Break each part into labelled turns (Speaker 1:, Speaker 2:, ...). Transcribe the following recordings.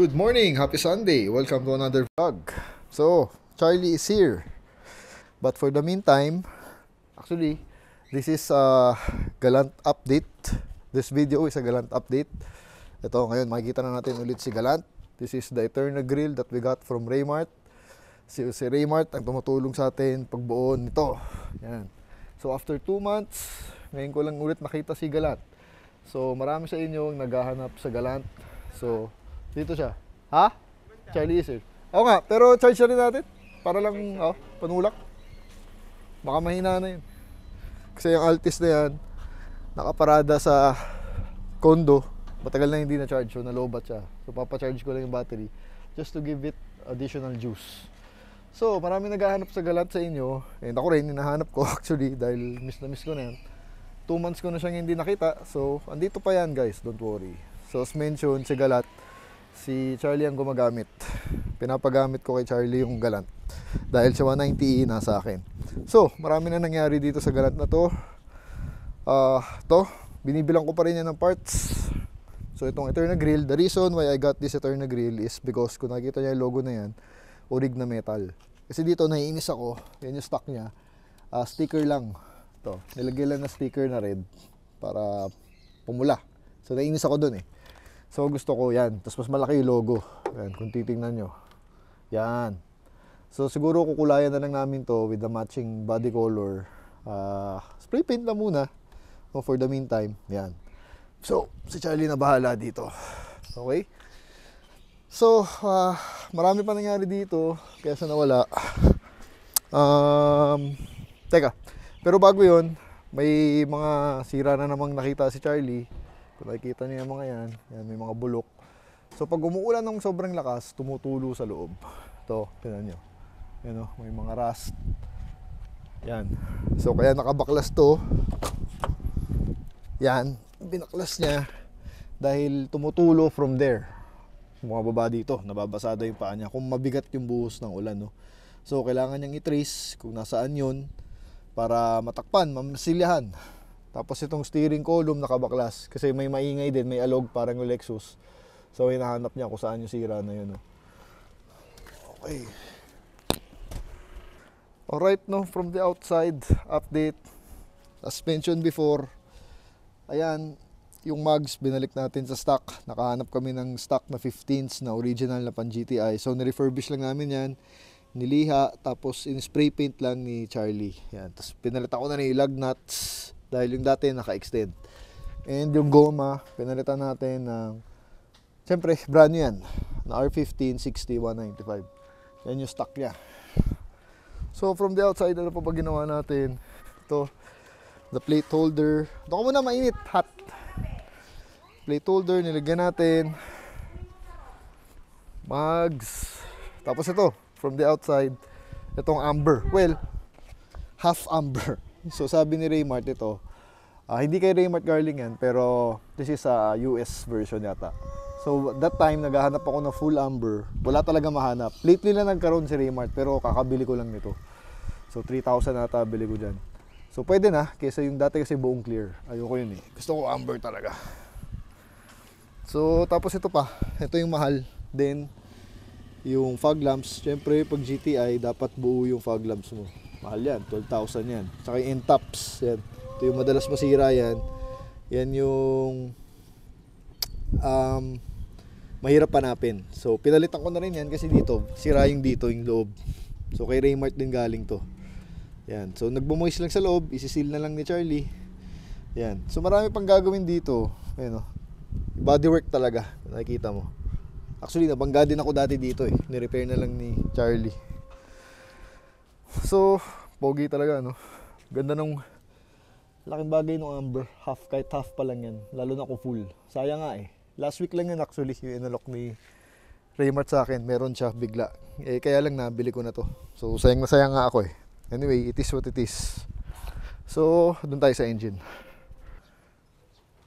Speaker 1: Good morning, happy Sunday. Welcome to another vlog. So, Charlie is here. But for the meantime, actually, this is a Galant update. This video is a Galant update. Ito, ngayon makikita na natin ulit si Galant. This is the Eterna grill that we got from Raymart. Si Raymart ang tumutulong sa atin pagbuo nito. Yan. So, after 2 months, ngayon ko lang ulit nakita si Galant. So, marami sa inyo ang naghahanap sa Galant. So, dito siya. Ha? Charlie is here. Oo nga, pero charge na rin natin. Para lang, panulak. Baka mahina na yun. Kasi yung Altis na yan, nakaparada sa condo. Matagal na hindi na-charge, so nalobat siya. So, papacharge ko lang yung battery just to give it additional juice. So, maraming naghahanap sa Galant sa inyo. And ako rin, hinahanap ko actually dahil miss na miss ko na yan. 2 months ko na siyang hindi nakita. So, andito pa yan guys, don't worry. So, as mentioned, si Galant, si Charlie ang gumagamit. Pinapagamit ko kay Charlie yung Galant dahil si 190E nasa akin. So, marami na nangyari dito sa Galant na to. Binibilang ko pa rin yan ng parts. So, itong Eterna grill, the reason why I got this Eterna grill is because kung nakita niya yung logo na yan, orig na metal. Kasi dito naiinis ako, yan yung stock niya. Sticker lang. Ito, nilagyan lang na sticker na red para pumula. So, naiinis ako dun eh. So gusto ko yan. Tapos mas malaki yung logo. Yan, kung titingnan nyo. Yan. So siguro kukulayan na lang namin to with the matching body color. Spray paint na muna. For the meantime. Yan. So, si Charlie na bahala dito. Okay? So, marami pa nangyari dito. Kaya sa nawala. Teka. Pero bago yon, may mga sira na namang nakita si Charlie. Kung nakikita niyo yung mga yan, may mga bulok. So pag umuulan ng sobrang lakas, tumutulo sa loob. Ito, tingnan nyo. Yan o, may mga rust. Yan. So kaya nakabaklas to. Yan, binaklas niya dahil tumutulo from there. Bumababa dito, nababasada yung paa niya. Kung mabigat yung buhos ng ulan, no? So kailangan niyang i-trace kung nasaan yun para matakpan, mamasilyahan. Tapos itong steering column nakabaklas kasi may maingay din, may alog parang yung Lexus. So hinahanap niya kung saan yung sira na yun. Okay. Alright, no, from the outside update. As mentioned before, ayan, yung mugs binalik natin sa stock. Nakahanap kami ng stock na 15s na original na pan GTI. So nirefurbish lang namin yan, niliha, tapos in-spray paint lang ni Charlie. Yan, tapos pinalitan ko na yung lug nuts. Dahil yung dati naka-extend. And yung goma, pinalitan natin ng, siyempre, brand new yan. Na R15, 60, 195. Yan yung stock niya. So, from the outside, ano pa ba ginawa natin? Ito, the plate holder. Ito ka muna, mainit, hot. Plate holder, nilagyan natin. Mugs. Tapos ito, from the outside, itong amber. Well, half amber. So sabi ni Raymart ito, hindi kay Raymart Garling yan, pero this is a US version yata. So that time, naghahanap ako ng full amber. Wala talaga mahanap. Lately lang nagkaroon si Raymart, pero kakabili ko lang nito. So 3,000 nata bili ko dyan. So pwede na, kaysa yung dati kasi buong clear. Ayoko yun eh. Gusto ko amber talaga. So tapos ito pa, ito yung mahal. Then, yung fog lamps, syempre pag GTI, dapat buo yung fog lamps mo. Mahal yan, 12,000 yan. Saka yung end-tops, yan. Ito yung madalas masira yan. Yan yung mahirap hanapin. So, pinalitan ko na rin yan kasi dito, sira yung dito, yung loob. So, kay Raymart din galing to. Yan. So, nagbumoist lang sa loob, isisil na lang ni Charlie. Yan. So, marami pang gagawin dito. Ayan o. Bodywork talaga. Nakikita mo. Actually, nabangga din ako dati dito eh. Ni-repair na lang ni Charlie. So, pogi talaga, no? Ganda nung laking bagay nung amber. Half, kahit half pa lang yan. Lalo na ako full. Sayang nga eh. Last week lang yan actually, yung inalok ni Raymart sa akin. Meron siya bigla. Kaya lang nabili ko na to. So, sayang na sayang nga ako eh. Anyway, it is what it is. So, dun tayo sa engine.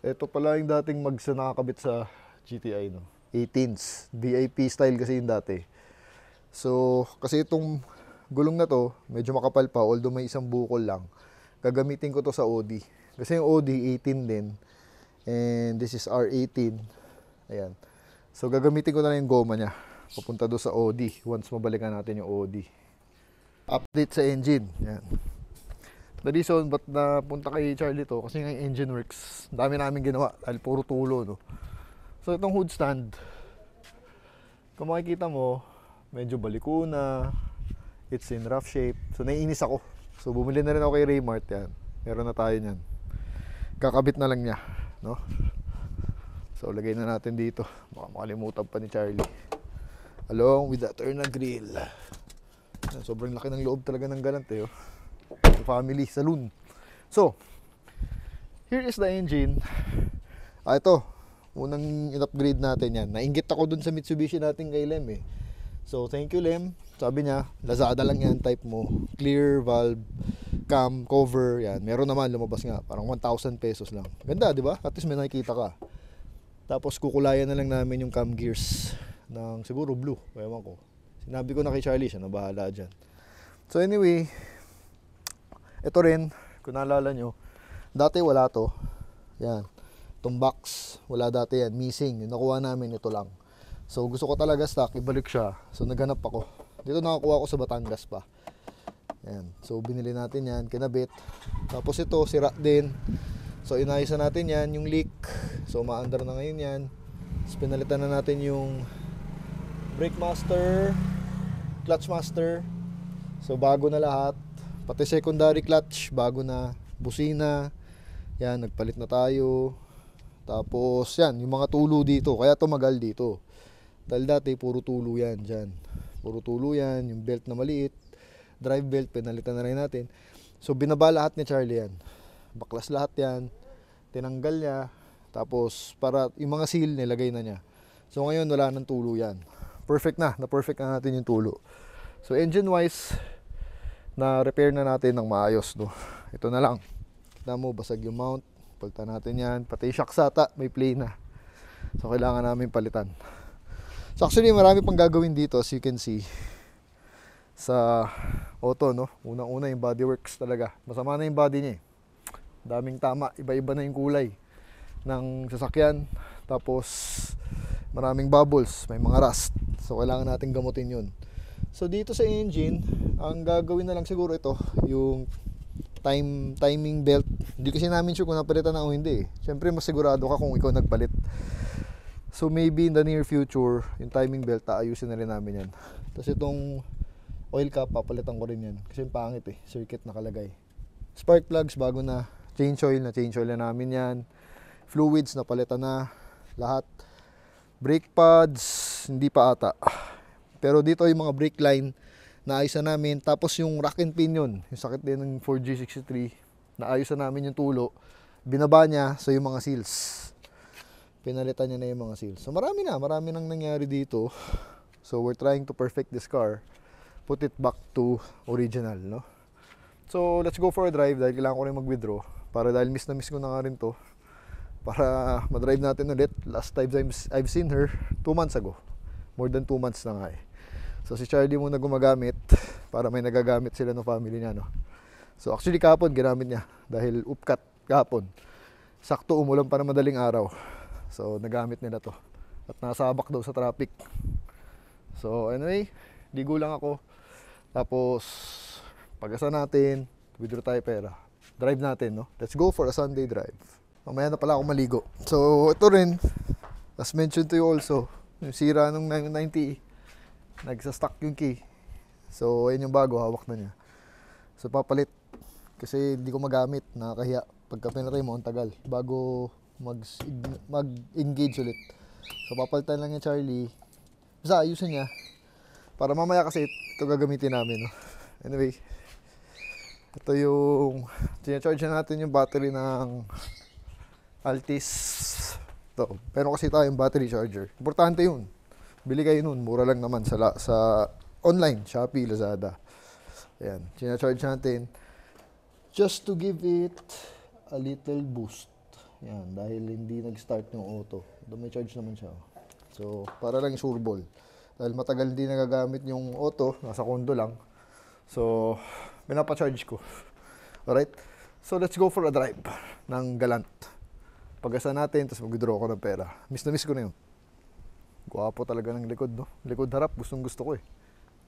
Speaker 1: Ito pala yung dating mags na nakakabit sa GTI, no? 18s. VIP style kasi yung dati. So, kasi itong gulong na to, medyo makapal pa, although may isang bukol lang. Gagamitin ko to sa OD. Kasi yung OD, 18 din. And this is R18. Ayan. So gagamitin ko na lang yung goma niya. Papunta doon sa OD once mabalikan natin yung OD. Update sa engine. Yan. The reason ba't napunta kay Charlie to, kasi nga yung engine works. Dami namin ginawa dahil puro tulo, no? So itong hood stand, kung makikita mo, medyo baliko na. It's in rough shape. So naiinis ako. So bumili na rin ako kay Raymart. Yan. Meron na tayo niyan. Kakabit na lang niya, no? So lagay na natin dito. Baka makalimutan pa ni Charlie. Along with the Eterna grill. Sobrang laki ng loob talaga ng Galant eh. Oh. Family saloon. So, here is the engine. Ito. Unang in-upgrade natin yan. Nainggit ako dun sa Mitsubishi natin kay Lem eh. So, thank you Lem. Sabi niya, Lazada lang yan, type mo. Clear valve, cam, cover. Yan. Meron naman, lumabas nga. Parang 1,000 pesos lang. Ganda, di ba? At least may nakikita ka. Tapos kukulayan na lang namin yung cam gears ng siguro blue. Ewan ko. Sinabi ko na kay Charlie, siya na bahala dyan. So anyway, ito rin, kung naalala nyo, dati wala to. Yan. Itong box, wala dati yan. Missing. Yung nakuha namin, ito lang. So gusto ko talaga stock, ibalik siya. So naghanap ako. Dito nakakuha ko sa Batangas pa. Yan. So binili natin yan, kinabit. Tapos ito, sira din. So inayos na natin yan, yung leak. So maandar na ngayon yan. Tapos pinalitan na natin yung brake master, clutch master. So bago na lahat. Pati secondary clutch, bago na. Busina. Yan, nagpalit na tayo. Tapos yan, yung mga tulo dito. Kaya tumagal dito. Dahil dati puro tulo yan dyan. Puro tulo yan. Yung belt na maliit. Drive belt, pinalitan na rin natin. So binaba lahat ni Charlie yan. Baklas lahat yan. Tinanggal niya. Tapos para yung mga seal nilagay na niya. So ngayon wala nang tulo yan. Perfect na. Na-perfect na natin yung tulo. So engine wise, na-repair na natin ng maayos. No? Ito na lang. Kita mo, basag yung mount. Palitan natin yan. Pati yung shock sata, may play na. So kailangan namin palitan. So actually marami pang gagawin dito as you can see. Sa auto, no? Unang-una yung bodyworks talaga. Masama na yung body niya eh. Daming tama. Iba-iba na yung kulay ng sasakyan. Tapos maraming bubbles. May mga rust. So kailangan natin gamutin yun. So dito sa engine, ang gagawin na lang siguro ito, yung timing belt. Hindi kasi namin sure kung napalitan na o hindi. Siyempre mas sigurado ka kung ikaw nagpalit. So maybe in the near future, yung timing belt, ayusin na rin namin yan. Tapos itong oil cap, papalitan ko rin yan. Kasi yung pangit eh, circuit nakalagay. Spark plugs, bago na. Change oil na namin yan. Fluids, napalitan na. Lahat. Brake pads, hindi pa ata. Pero dito yung mga brake line, naayos na namin. Tapos yung rack and pinion, yung sakit din ng 4G63, naayos na namin yung tulo. Binaba niya, so yung mga seals. Pinalitan niya na yung mga seals. So marami nang nangyari dito. So we're trying to perfect this car. Put it back to original, no? So let's go for a drive dahil kailangan ko rin mag-withdraw. Para dahil miss na miss ko na nga rin to. Para madrive natin ulit. Last time I've seen her 2 months ago. More than 2 months na nga eh. So si Charlie muna gumagamit para may nagagamit sila ng family niya, no? So actually kahapon ginamit niya dahil upcut kahapon. Sakto umulan pa na madaling araw. So nagamit nila to. At nasabak daw sa traffic. So anyway, ligo lang ako. Tapos pag-asa natin, withdraw tayo pera. Drive natin, no? Let's go for a Sunday drive. Mamaya na pala ako maligo. So ito rin, as mentioned to you also, yung sira nung 990, nagsa-stock yung key. So ayun yung bago, hawak na niya. So papalit kasi hindi ko magamit, nakakahiya pagka pinatay mo ang tagal bago mag-engage ulit. So papalitan lang niya Charlie. Basta ayusin niya para mamaya kasi ito gagamitin namin, no? Anyway, ito yung charge na natin yung battery ng Altis. Ito. Pero kasi tayong battery charger. Importante yun. Bili kayo nun, mura lang naman sa online, Shopee, Lazada. Ayan, charge natin just to give it a little boost. Ayan, dahil hindi nag-start yung auto. May charge naman siya. So, para lang sureball. Dahil matagal hindi nagagamit yung auto, nasa kondo lang. So, pinapa-charge ko. Alright? So, let's go for a drive ng Galant. Pag-asa natin, tapos mag-withdraw ko ng pera. Miss na miss ko na yun. Gwapo talaga ng likod, no? Likod harap, gustong gusto ko eh.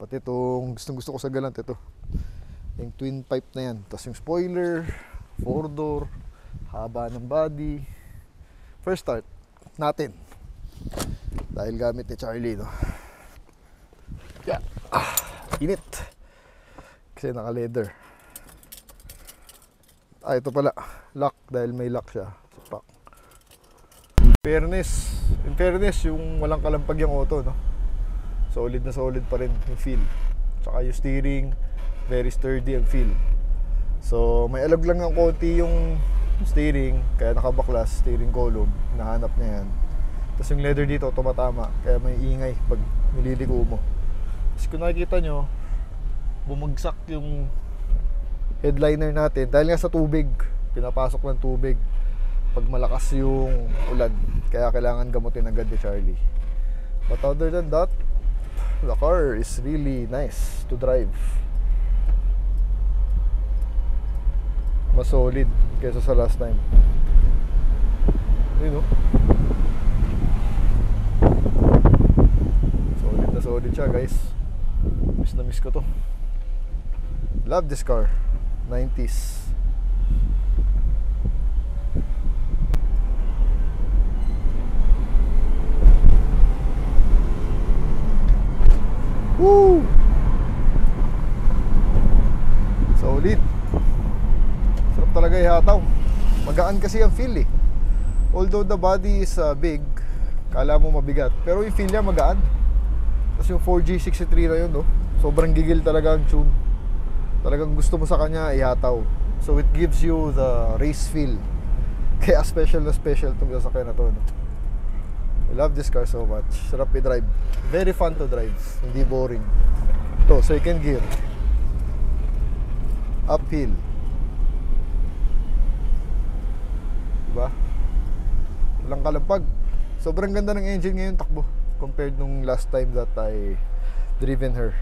Speaker 1: Pati itong gustong gusto ko sa Galant, ito. Yung twin pipe na yan. Tapos yung spoiler, 4-door, haba ng body. First start natin. Dahil gamit ni Charlie, no? Yeah. Init. Kasi naka-leather. Ito pala. Lock, dahil may lock siya. Supak. In fairness, yung walang kalampag yung auto, no? Solid na solid pa rin yung feel. Tsaka yung steering, very sturdy ang feel. So, may alag lang ng konti yung steering, kaya nakabaklas, steering column, nahanap niya yan. Tapos yung leather dito, tumatama, kaya may ingay pag nililigo mo. Tapos kung nakikita nyo, bumagsak yung headliner natin dahil nga sa tubig, pinapasok ng tubig pag malakas yung ulan, kaya kailangan gamutin agad ni Charlie. But other than that, the car is really nice to drive. Mas solid kaysa sa last time. Yun, no? Solid na solid siya, guys. Miss na miss ko to. Love this car. 90s. Woo! Solid. Sarap talaga ihataw. Magaan kasi ang feel eh. Although the body is big, kala mo mabigat, pero yung feel niya magaan. Tapos yung 4G63 na yun, no? Sobrang gigil talaga ang tune. Talagang gusto mo sa kanya ihataw. So it gives you the race feel. Kaya special na special itong sasakyan na to, no? I love this car so much. Sarap i-drive. Very fun to drive. Hindi boring. Ito, second gear. Uphill. Diba? Walang kalampag. Sobrang ganda ng engine ngayon takbo compared nung last time that I driven her.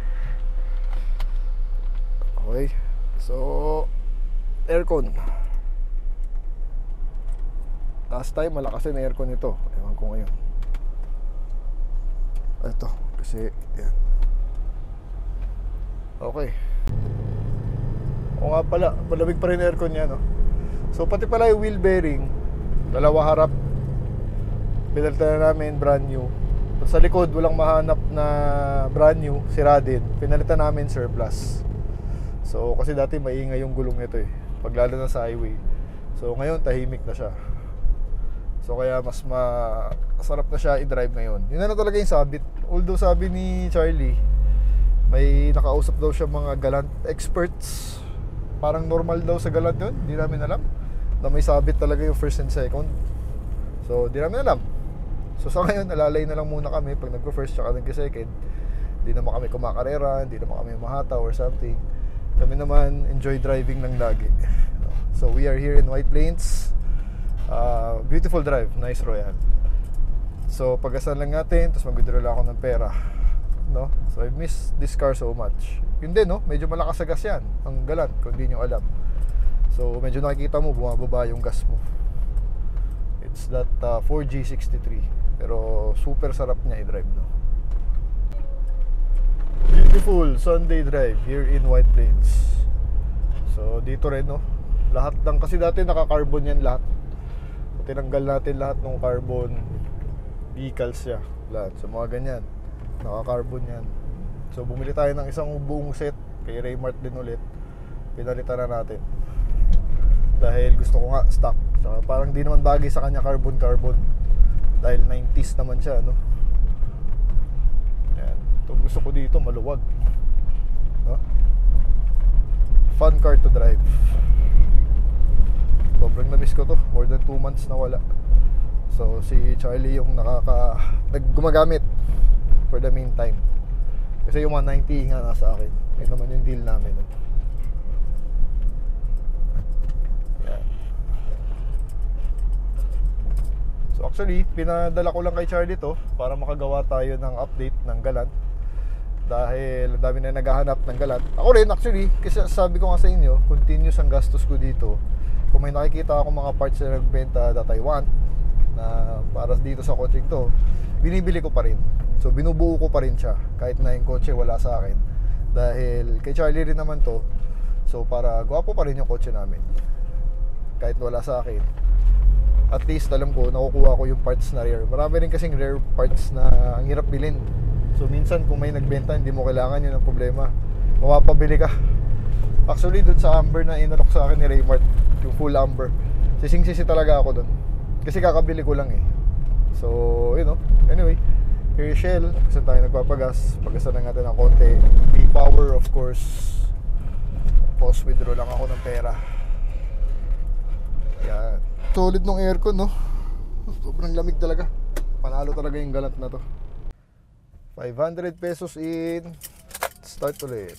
Speaker 1: Okay. So, aircon. Last time malakas yung aircon nito. Ewan ko ngayon. Ito, kasi yan. Okay. O nga pala, malamig pa rin aircon niya, no? So pati pala yung wheel bearing, dalawa harap, pinalitan na namin brand new. Sa likod walang mahanap na brand new, sira din, pinalitan namin surplus. So kasi dati maingay yung gulong nito eh, paglalo na sa highway. So ngayon tahimik na siya. So kaya mas masarap na siya i-drive ngayon. Yun na talaga yung sabit. Although sabi ni Charlie, may nakausap daw siya mga Galant experts. Parang normal daw sa Galant yun. Hindi namin alam na may sabit talaga yung first and second. So di namin alam. So sa ngayon alalay na lang muna kami pag nagko-first tsaka nagko-second. Hindi naman kami kumakarera, hindi naman kami mahataw or something. Kami naman enjoy driving lang lagi. So we are here in White Plains. Beautiful drive, nice Royale. So pag-asan lang natin, tapos mag-withdraw lang ako ng pera, no? So I miss this car so much. Yun din, no? Medyo malakas sa gas yan, ang Galant, kung di nyo alam. So medyo nakikita mo, bumababa yung gas mo. It's that 4G63. Pero super sarap niya i-drive, no? Beautiful Sunday drive here in White Plains. So dito rin, no? Lahat lang, kasi dati naka-carbon yan lahat. Tinanggal natin lahat ng carbon decals siya, lahat. So mga ganyan, naka-carbon yan. So bumili tayo ng isang buong set kay Raymart din ulit. Pinalitan na natin dahil gusto ko nga stock. So parang di naman bagay sa kanya carbon dahil 90s naman siya, no? Yan. So gusto ko dito maluwag, no? Fun car to drive. Sobrang na-miss ko to. More than 2 months na wala. So si Charlie yung gumagamit for the meantime. Kasi yung 190 nga nasa akin. Yun naman yung deal namin. Yan. So actually, pinadala ko lang kay Charlie to para makagawa tayo ng update ng Galant. Dahil dami na naghahanap ng Galant. Ako rin actually, kasi sabi ko nga sa inyo, continuous ang gastos ko dito. Kung may nakikita ako mga parts na nagbenta that I want, na para dito sa kotseng to, binibili ko pa rin. So binubuo ko pa rin siya kahit na yung kotse wala sa akin, dahil kay Charlie rin naman to. So para gwapo pa rin yung kotse namin kahit wala sa akin. At least alam ko, nakukuha ko yung parts na rare. Marami rin kasing rare parts na ang hirap bilhin. So minsan kung may nagbenta, hindi mo kailangan, yun ang problema. Mapapabili ka. Actually dun sa Amber na inalok sa akin ni Raymart, yung full Amber, sising-sisi talaga ako dun kasi kakabili ko lang eh. So you know, anyway, here is Shell. Kasi tayo nagpapagas. Pagasan na natin ng konti. P-Power of course. Tapos withdraw lang ako ng pera. Yan. Solid nung aircon, no? Sobrang lamig talaga. Panalo talaga yung Galant na to. 500 pesos in. Start ulit.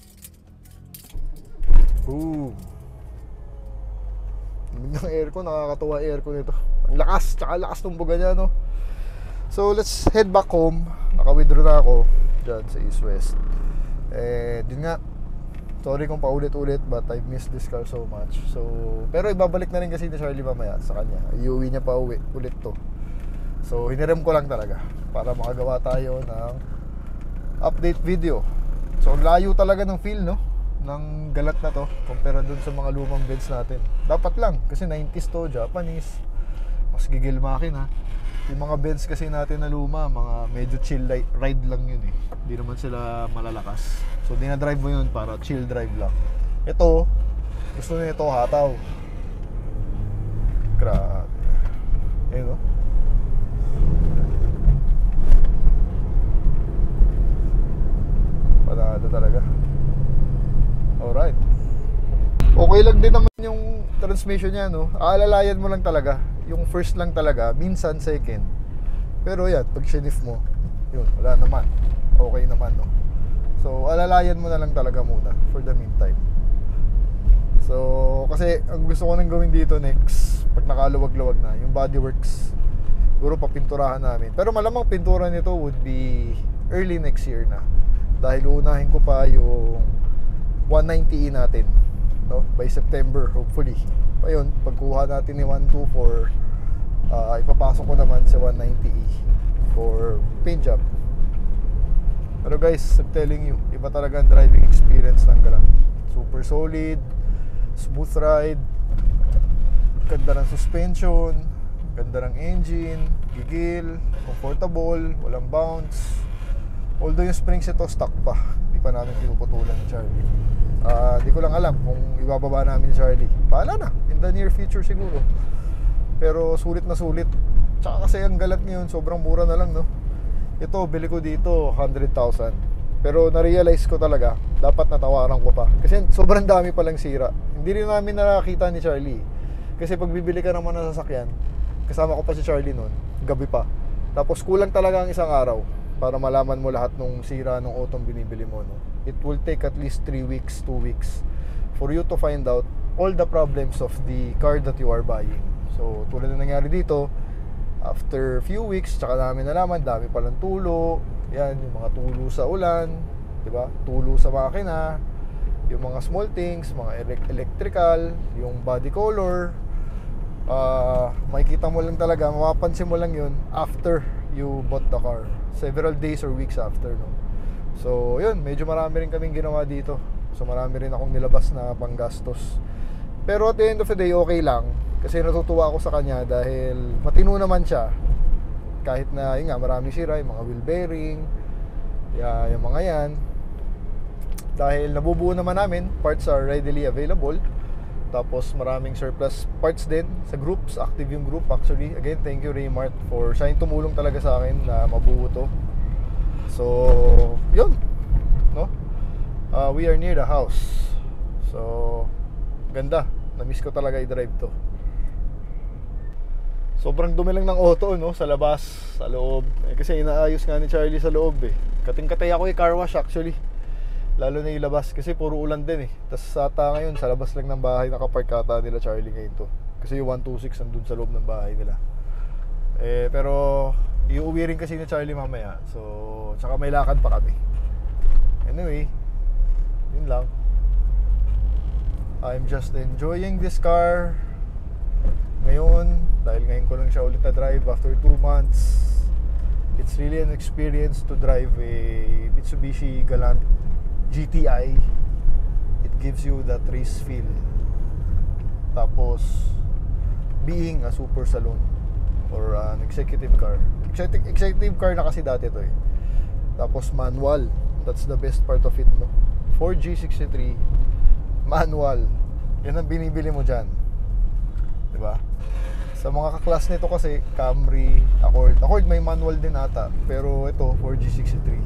Speaker 1: Ooh. Lamig ng aircon. Nakakatuwa aircon ito. Ang lakas. Tsaka lakas ng buga niya, no? So let's head back home. Naka-withdraw na ako dyan sa East West. Din nga, sorry kung paulit-ulit, but I miss this car so much. So, pero ibabalik na rin kasi ni Charlie mamaya sa kanya. Iuwi niya pa ulit to. So hinirem ko lang talaga para makagawa tayo ng update video. So layo talaga ng feel, no, ng Galant na to kumpara dun sa mga lumang Benz natin. Dapat lang kasi 90s to, Japanese, mas gigil makina. Yung mga Benz kasi natin na luma, mga medyo chill ride lang yun eh. Hindi naman sila malalakas. So dinadrive mo yun para chill drive lang. Ito, gusto nyo ito hataw. Grabe. Ayun, no? Panalo talaga. Alright. Okay lang din naman yung transmission niya, no? Aalalayan mo lang talaga. Yung first lang talaga, minsan second. Pero yan, pag shinif mo, yun, wala naman. Okay naman, no? So, alalayan mo na lang talaga muna for the meantime. So, kasi ang gusto ko nang gawin dito next, pag nakaluwag-luwag na, yung bodyworks, siguro papinturahan namin. Pero malamang pintura nito would be early next year na. Dahil uunahin ko pa yung 190e natin, no? By September, hopefully. Ayun, pagkuha natin ni 124, ipapasok ko naman sa 190e for paint job. Pero guys, I'm telling you, iba talaga ang driving experience ng Galant. Super solid, smooth ride, ganda ng suspension, ganda ng engine, gigil, comfortable, walang bounce. Although yung springs ito stock pa, hindi pa namin pinuputulan ni Charlie. Di ko lang alam kung ibababa namin ni Charlie. Paala na, in the near future siguro. Pero sulit na sulit. Tsaka kasi ang Galant ngayon, sobrang mura na lang, no? Ito, bili ko dito 100,000. Pero na-realize ko talaga, dapat natawaran ko pa. Kasi sobrang dami palang sira. Hindi rin namin nakakita ni Charlie. Kasi pag bibili ka naman ng sasakyan, kasama ko pa si Charlie noon, gabi pa. Tapos kulang talaga ang isang araw para malaman mo lahat ng sira ng auto binibili mo, no? It will take at least 3 weeks, 2 weeks for you to find out all the problems of the car that you are buying. So tulad na nangyari dito, after few weeks, tsaka namin nalaman, dami palang tulo. Yan, yung mga tulo sa ulan, diba? Tulo sa makina, yung mga small things, mga electrical, yung body color. Makikita mo lang talaga, mapapansin mo lang yun after you bought the car, several days or weeks after, no? So yun, medyo marami rin kaming ginawa dito. So marami rin akong nilabas na panggastos. Pero at the end of the day, okay lang. Kasi natutuwa ako sa kanya dahil matino naman siya. Kahit na, yun nga, marami sira, yung mga wheel bearing, yung mga yan. Dahil nabubuo naman namin, parts are readily available. Tapos maraming surplus parts din sa groups, active yung group actually. Again, thank you Raymart for siya yung tumulong talaga sa akin na mabuo to. So, yun, no? We are near the house. So, ganda. Na-miss ko talaga i-drive to. Sobrang dumi lang ng auto, no? Sa labas, sa loob. Kasi inaayos nga ni Charlie sa loob eh. Kating-katay ako car wash actually. Lalo na yung labas kasi puro ulan din eh. Tapos ata ngayon sa labas lang ng bahay nakapark ata nila Charlie ngayon to. Kasi yung 126 nandun sa loob ng bahay nila. Pero iuwi rin kasi ni Charlie mamaya. So, tsaka may lakad pa kami. Anyway, yun lang. I'm just enjoying this car ngayon dahil ngayong ngayon ko lang siya ulit na drive after 2 months. It's really an experience to drive a Mitsubishi Galant GTI. It gives you that race feel. Tapos being a super saloon or an executive car. Executive car na kasi dati to eh. Tapos manual. That's the best part of it, no? Ford G63 manual. Yan ang binibili mo dyan, diba? Sa mga kaklas nito kasi Camry, Accord may manual din ata. Pero ito Ford G63.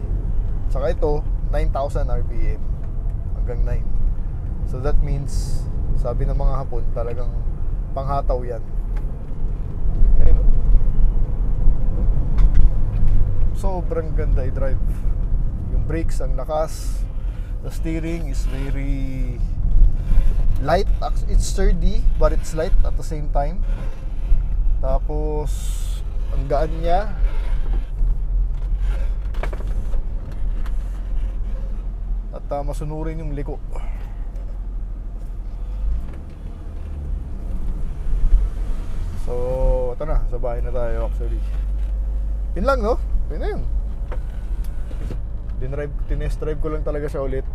Speaker 1: Saka ito 9,000 RPM hanggang 9. So that means, sabi ng mga Hapon, talagang panghataw yan. Ayun, no? Sobrang ganda i-drive. Yung brakes ang lakas. The steering is very light. It's sturdy but it's light at the same time. Tapos ang gaan niya. At masunurin yung liko. So ito na, sa bahay na tayo actually. Yun lang, no? Yun na yun. Tinest drive ko lang talaga siya ulit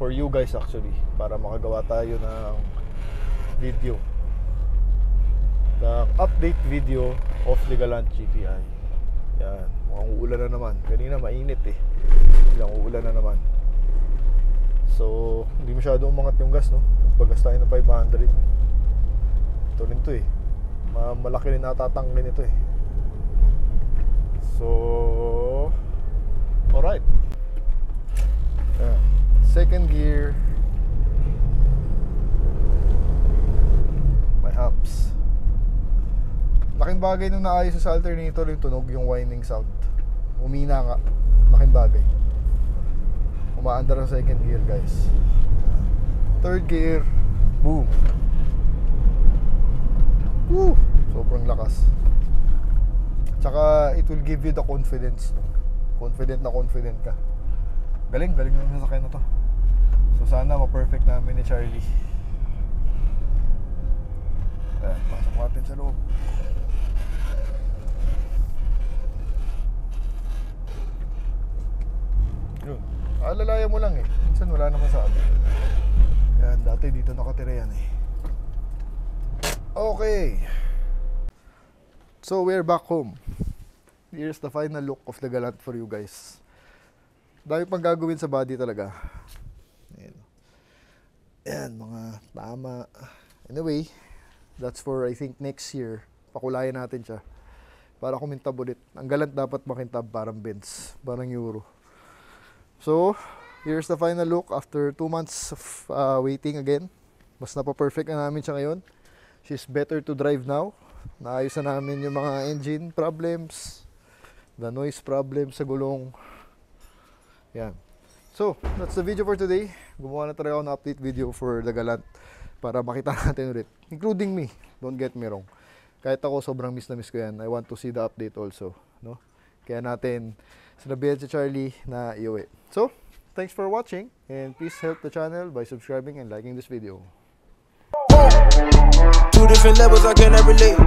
Speaker 1: for you guys actually, para makagawa tayo ng video, the update video of the Galant GTI. Yan, mukhang uulan na naman. Kanina mainit eh, biglang uulan na naman. So hindi masyado umangat yung gas, no? Paggas tayo ng 500. Ito rin to eh, malaki rin natatangkin ito eh. So alright. Second gear. My humps. Laking bagay nung naayos sa alternator yung tunog, yung whining sound. Umina nga. Laking bagay. Umaandar sa second gear, guys. Third gear. Boom. Woo! Sobrang lakas. Tsaka it will give you the confidence. Confident na confident ka. Galing na sasakyan na to. So sana ma-perfect namin ni Charlie. Ayan, pasok natin sa loob. Yun, alalaya mo lang eh. Minsan wala naman sa amin. Yan, dati dito nakatira yan eh. Okay. So we're back home. Here's the final look of the Galant for you guys. Dami pang gagawin sa body talaga. Ayan, mga tama. Anyway, that's for I think next year. Pakulayan natin siya para kumintab ulit. Ang Galant dapat makintab, parang Benz, parang Euro. So here's the final look after 2 months of waiting again. Mas napa-perfect na namin siya ngayon. She's better to drive now. Naayos na namin yung mga engine problems, the noise problems sa gulong. Yan. So, that's the video for today. Gumawa na talaga ako ng update video for the Galant para makita natin ulit. Including me. Don't get me wrong. Kahit ako, sobrang miss na miss ko yan. I want to see the update also. No? Kaya natin sinabihan si Charlie na iuwi. So, thanks for watching. And please help the channel by subscribing and liking this video.
Speaker 2: Two different levels I cannot relate.